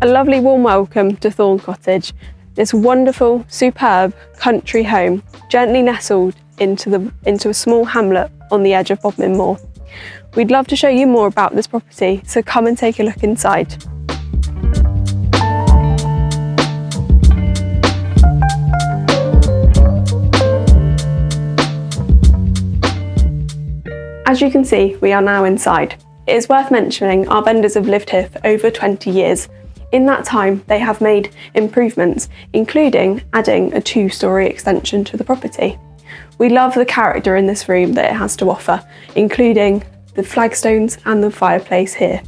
A lovely warm welcome to Thorne Cottage, this wonderful, superb country home, gently nestled into a small hamlet on the edge of Bodmin Moor. We'd love to show you more about this property, so come and take a look inside. As you can see, we are now inside. It is worth mentioning our vendors have lived here for over 20 years. In that time, they have made improvements, including adding a 2-storey extension to the property. We love the character in this room that it has to offer, including the flagstones and the fireplace here.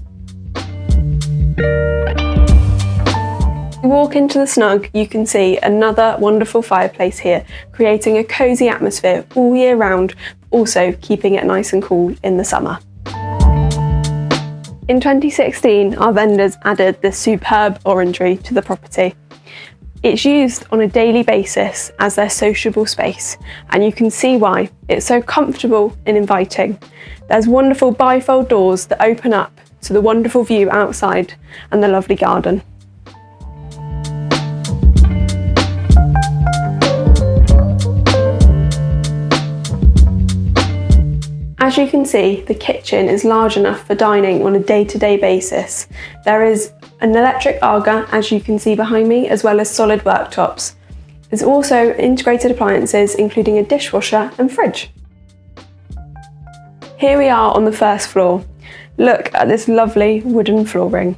If you walk into the snug, you can see another wonderful fireplace here, creating a cosy atmosphere all year round, also keeping it nice and cool in the summer. In 2016, our vendors added this superb orangery to the property. It's used on a daily basis as their sociable space, and you can see why. It's so comfortable and inviting. There's wonderful bifold doors that open up to the wonderful view outside and the lovely garden. As you can see, the kitchen is large enough for dining on a day-to-day basis. There is an electric Aga, as you can see behind me, as well as solid worktops. There's also integrated appliances, including a dishwasher and fridge. Here we are on the first floor. Look at this lovely wooden flooring.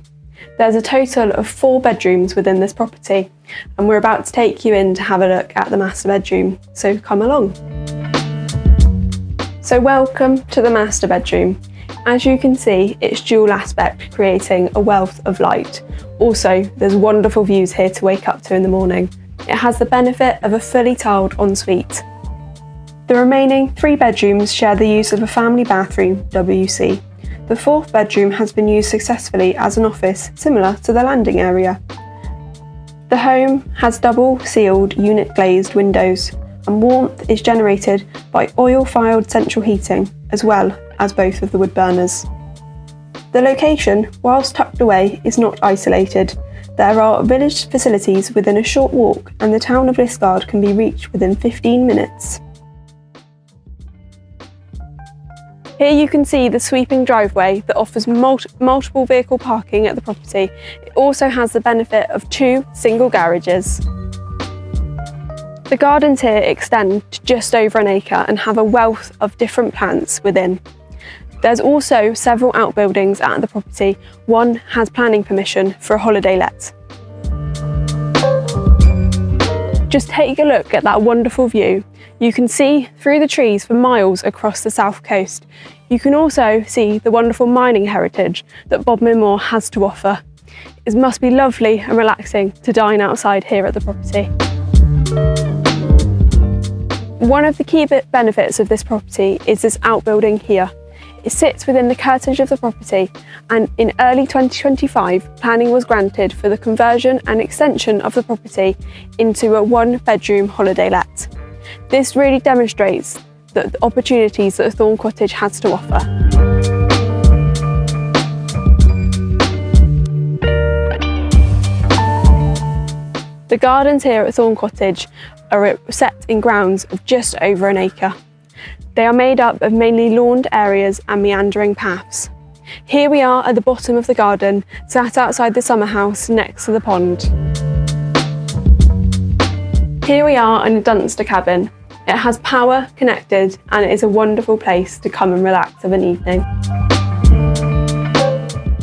There's a total of 4 bedrooms within this property, and we're about to take you in to have a look at the master bedroom, so come along. So welcome to the master bedroom. As you can see, it's dual aspect, creating a wealth of light. Also, there's wonderful views here to wake up to in the morning. It has the benefit of a fully tiled ensuite. The remaining 3 bedrooms share the use of a family bathroom, WC. The 4th bedroom has been used successfully as an office, similar to the landing area. The home has double sealed unit glazed windows, and warmth is generated by oil-fired central heating, as well as both of the wood burners. The location, whilst tucked away, is not isolated. There are village facilities within a short walk, and the town of Liskeard can be reached within 15 minutes. Here you can see the sweeping driveway that offers multiple vehicle parking at the property. It also has the benefit of 2 single garages. The gardens here extend to just over an acre and have a wealth of different plants within. There's also several outbuildings at the property. One has planning permission for a holiday let. Just take a look at that wonderful view. You can see through the trees for miles across the south coast. You can also see the wonderful mining heritage that Bodmin Moor has to offer. It must be lovely and relaxing to dine outside here at the property. One of the key benefits of this property is this outbuilding here. It sits within the curtilage of the property, and in early 2025, planning was granted for the conversion and extension of the property into a 1-bedroom holiday let. This really demonstrates the opportunities that Thorne Cottage has to offer. The gardens here at Thorne Cottage are set in grounds of just over an acre. They are made up of mainly lawned areas and meandering paths. Here we are at the bottom of the garden, sat outside the summer house next to the pond. Here we are in a Dunster cabin. It has power connected, and it is a wonderful place to come and relax of an evening.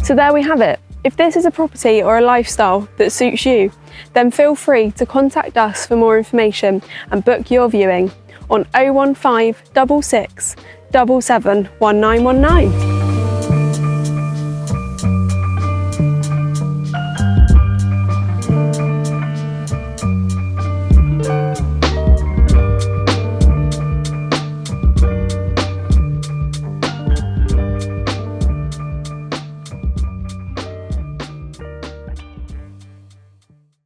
So there we have it. If this is a property or a lifestyle that suits you, then feel free to contact us for more information and book your viewing on 015 66 77 1919.